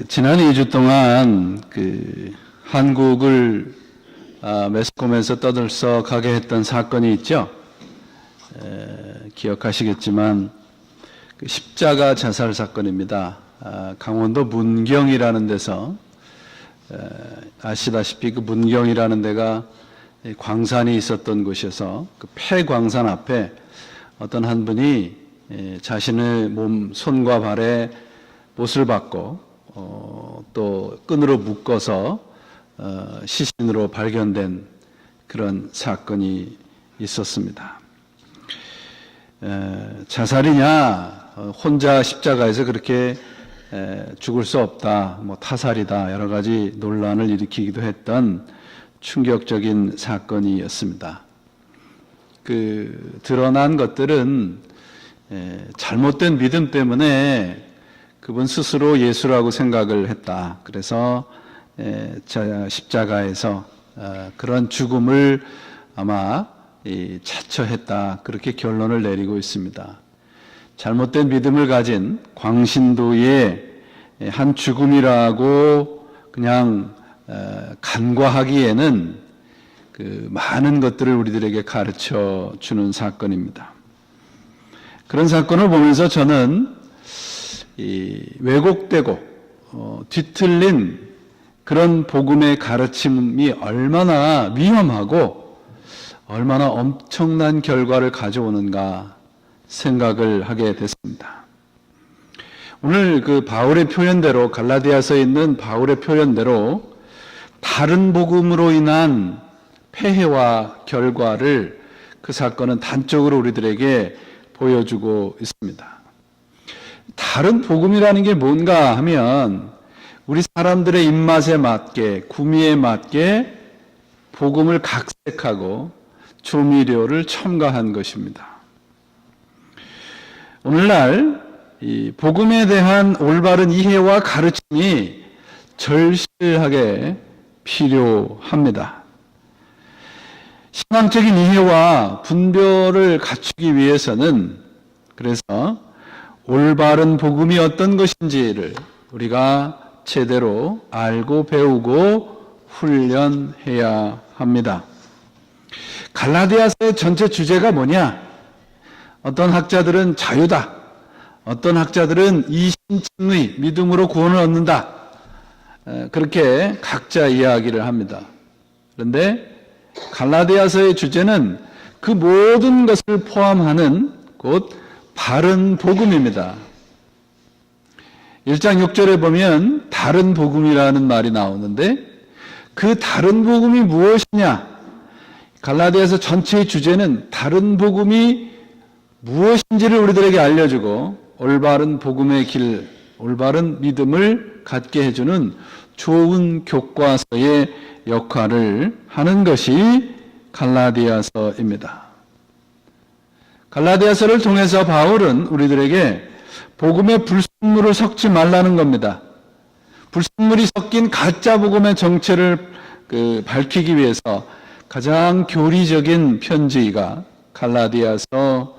지난 2주 동안 한국을 매스컴에서 떠들썩하게 했던 사건이 있죠. 기억하시겠지만 십자가 자살 사건입니다. 강원도 문경이라는 데서 아시다시피 그 문경이라는 데가 광산이 있었던 곳이어서 그 폐광산 앞에 어떤 한 분이 자신의 몸 손과 발에 못을 받고 또 끈으로 묶어서 시신으로 발견된 그런 사건이 있었습니다. 자살이냐, 혼자 십자가에서 그렇게 죽을 수 없다, 타살이다, 여러 가지 논란을 일으키기도 했던 충격적인 사건이었습니다. 드러난 것들은 잘못된 믿음 때문에 그분 스스로 예수라고 생각을 했다. 그래서 십자가에서 그런 죽음을 아마 자처했다. 그렇게 결론을 내리고 있습니다. 잘못된 믿음을 가진 광신도의 한 죽음이라고 그냥 간과하기에는 많은 것들을 우리들에게 가르쳐 주는 사건입니다. 그런 사건을 보면서 저는 왜곡되고 뒤틀린 그런 복음의 가르침이 얼마나 위험하고 얼마나 엄청난 결과를 가져오는가 생각을 하게 됐습니다. 오늘 바울의 표현대로, 갈라디아서에 있는 바울의 표현대로 다른 복음으로 인한 폐해와 결과를 그 사건은 단적으로 우리들에게 보여주고 있습니다. 다른 복음이라는 게 뭔가 하면 우리 사람들의 입맛에 맞게, 구미에 맞게 복음을 각색하고 조미료를 첨가한 것입니다. 오늘날 이 복음에 대한 올바른 이해와 가르침이 절실하게 필요합니다. 신앙적인 이해와 분별을 갖추기 위해서는 그래서 올바른 복음이 어떤 것인지를 우리가 제대로 알고 배우고 훈련해야 합니다. 갈라디아서의 전체 주제가 뭐냐? 어떤 학자들은 자유다. 어떤 학자들은 이신칭의, 믿음으로 구원을 얻는다. 그렇게 각자 이야기를 합니다. 그런데 갈라디아서의 주제는 그 모든 것을 포함하는 곧 바른 복음입니다. 1장 6절에 보면 다른 복음이라는 말이 나오는데 그 다른 복음이 무엇이냐? 갈라디아서 전체의 주제는 다른 복음이 무엇인지를 우리들에게 알려주고 올바른 복음의 길, 올바른 믿음을 갖게 해주는 좋은 교과서의 역할을 하는 것이 갈라디아서입니다. 갈라디아서를 통해서 바울은 우리들에게 복음의 불순물을 섞지 말라는 겁니다. 불순물이 섞인 가짜 복음의 정체를 밝히기 위해서 가장 교리적인 편지가 갈라디아서입니다.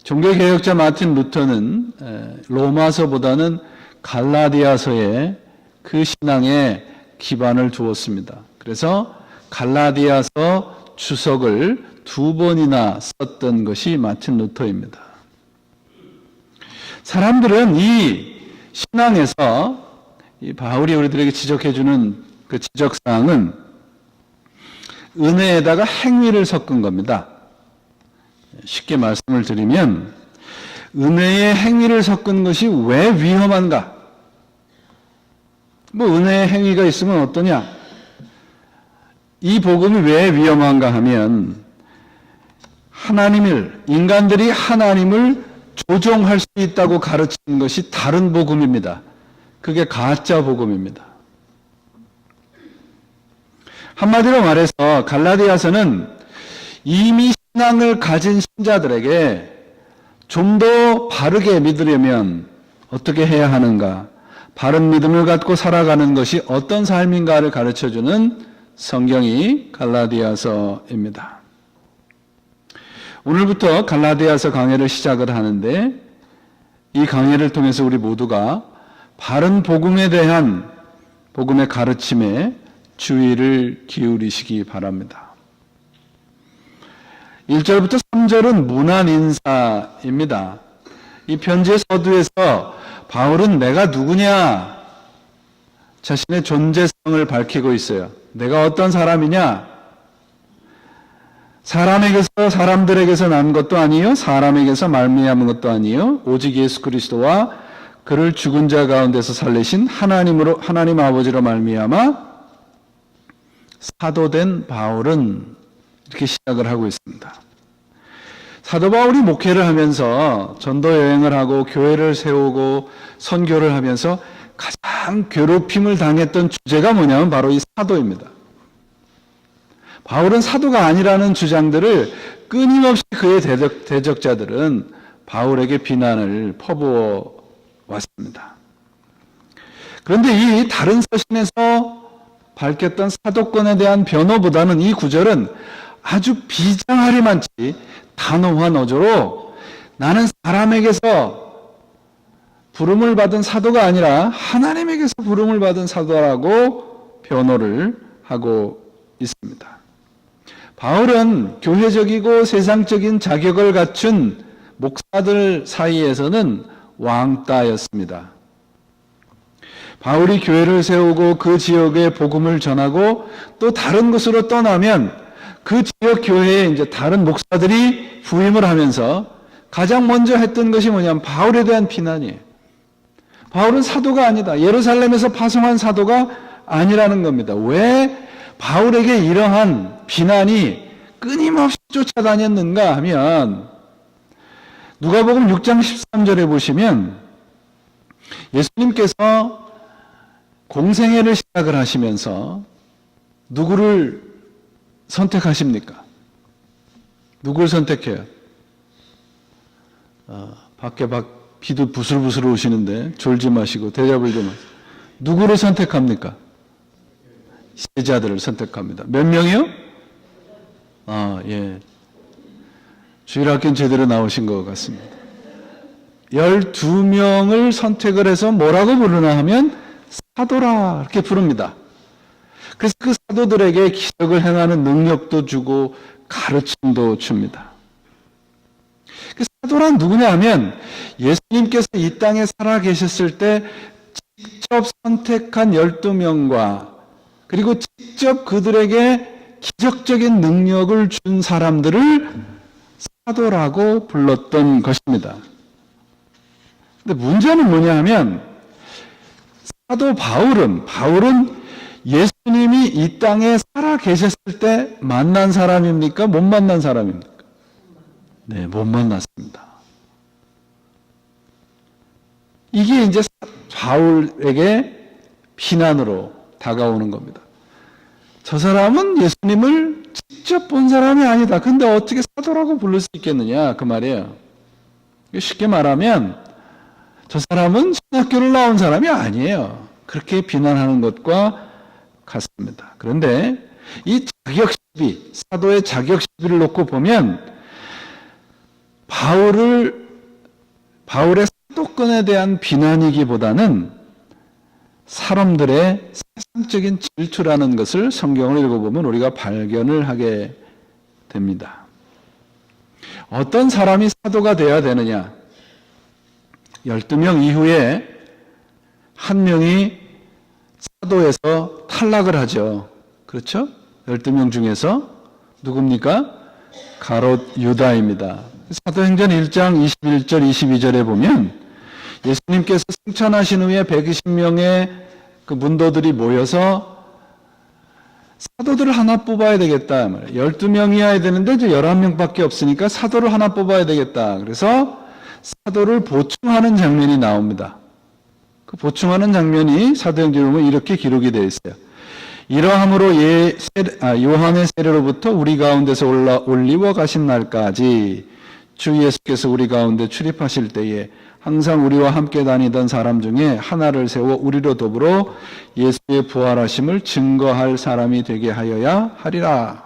종교개혁자 마틴 루터는 로마서보다는 갈라디아서에 그 신앙에 기반을 두었습니다. 그래서 갈라디아서 주석을 2번이나 썼던 것이 마틴 루터입니다. 사람들은 이 신앙에서 이 바울이 우리들에게 지적해주는 그 지적사항은 은혜에다가 행위를 섞은 겁니다. 쉽게 말씀을 드리면 은혜의 행위를 섞은 것이 왜 위험한가? 은혜의 행위가 있으면 어떠냐? 이 복음이 왜 위험한가 하면 인간들이 하나님을 조종할 수 있다고 가르치는 것이 다른 복음입니다. 그게 가짜 복음입니다. 한마디로 말해서 갈라디아서는 이미 신앙을 가진 신자들에게 좀 더 바르게 믿으려면 어떻게 해야 하는가, 바른 믿음을 갖고 살아가는 것이 어떤 삶인가를 가르쳐주는 성경이 갈라디아서입니다. 오늘부터 갈라디아서 강해를 시작을 하는데 이 강해를 통해서 우리 모두가 바른 복음에 대한 복음의 가르침에 주의를 기울이시기 바랍니다. 1절부터 3절은 문안 인사입니다. 이 편지의 서두에서 바울은 내가 누구냐? 자신의 존재성을 밝히고 있어요. 내가 어떤 사람이냐? 사람에게서 사람들에게서 난 것도 아니요 사람에게서 말미암은 것도 아니요 오직 예수 그리스도와 그를 죽은 자 가운데서 살리신 하나님 아버지로 말미암아 사도된 바울은 이렇게 시작을 하고 있습니다. 사도 바울이 목회를 하면서 전도 여행을 하고 교회를 세우고 선교를 하면서 가장 괴롭힘을 당했던 주제가 뭐냐면 바로 이 사도입니다. 바울은 사도가 아니라는 주장들을 끊임없이 그의 대적자들은 바울에게 비난을 퍼부어 왔습니다. 그런데 이 다른 서신에서 밝혔던 사도권에 대한 변호보다는 이 구절은 아주 비장하리만치 단호한 어조로 나는 사람에게서 부름을 받은 사도가 아니라 하나님에게서 부름을 받은 사도라고 변호를 하고 있습니다. 바울은 교회적이고 세상적인 자격을 갖춘 목사들 사이에서는 왕따였습니다. 바울이 교회를 세우고 그 지역에 복음을 전하고 또 다른 곳으로 떠나면 그 지역 교회에 이제 다른 목사들이 부임을 하면서 가장 먼저 했던 것이 뭐냐면 바울에 대한 비난이에요. 바울은 사도가 아니다. 예루살렘에서 파송한 사도가 아니라는 겁니다. 왜 바울에게 이러한 비난이 끊임없이 쫓아다녔는가 하면 누가복음 6장 13절에 보시면 예수님께서 공생애를 시작을 하시면서 누구를 선택하십니까? 누구를 선택해요? 밖에 비도 부슬부슬 오시는데 졸지 마시고 대답을 좀 하세요. 누구를 선택합니까? 제자들을 선택합니다. 몇 명이요? 예. 주일학교는 제대로 나오신 것 같습니다. 12명을 선택을 해서 뭐라고 부르나 하면 사도라 이렇게 부릅니다. 그래서 그 사도들에게 기적을 행하는 능력도 주고 가르침도 줍니다. 그 사도란 누구냐 하면 예수님께서 이 땅에 살아 계셨을 때 직접 선택한 12명과 그리고 직접 그들에게 기적적인 능력을 준 사람들을 사도라고 불렀던 것입니다. 근데 문제는 뭐냐 하면 사도 바울은 예수님이 이 땅에 살아 계셨을 때 만난 사람입니까? 못 만난 사람입니까? 네, 못 만났습니다. 이게 이제 바울에게 비난으로 다가오는 겁니다. 저 사람은 예수님을 직접 본 사람이 아니다. 근데 어떻게 사도라고 부를 수 있겠느냐? 그 말이에요. 쉽게 말하면 저 사람은 신학교를 나온 사람이 아니에요. 그렇게 비난하는 것과 같습니다. 그런데 이 자격시비, 사도의 자격시비를 놓고 보면 바울의 사도권에 대한 비난이기보다는 사람들의 세상적인 질투라는 것을 성경을 읽어보면 우리가 발견을 하게 됩니다. 어떤 사람이 사도가 되어야 되느냐? 12명 이후에 한 명이 사도에서 탈락을 하죠. 그렇죠? 12명 중에서 누굽니까? 가롯 유다입니다. 사도행전 1장 21절 22절에 보면 예수님께서 승천하신 후에 120명의 그 문도들이 모여서 사도들을 하나 뽑아야 되겠다. 12명이어야 되는데 이제 11명밖에 없으니까 사도를 하나 뽑아야 되겠다. 그래서 사도를 보충하는 장면이 나옵니다. 그 보충하는 장면이 사도행전에 보면 이렇게 기록이 되어 있어요. 이러함으로 요한의 세례로부터 우리 가운데서 올리워 가신 날까지 주 예수께서 우리 가운데 출입하실 때에 항상 우리와 함께 다니던 사람 중에 하나를 세워 우리로 더불어 예수의 부활하심을 증거할 사람이 되게 하여야 하리라.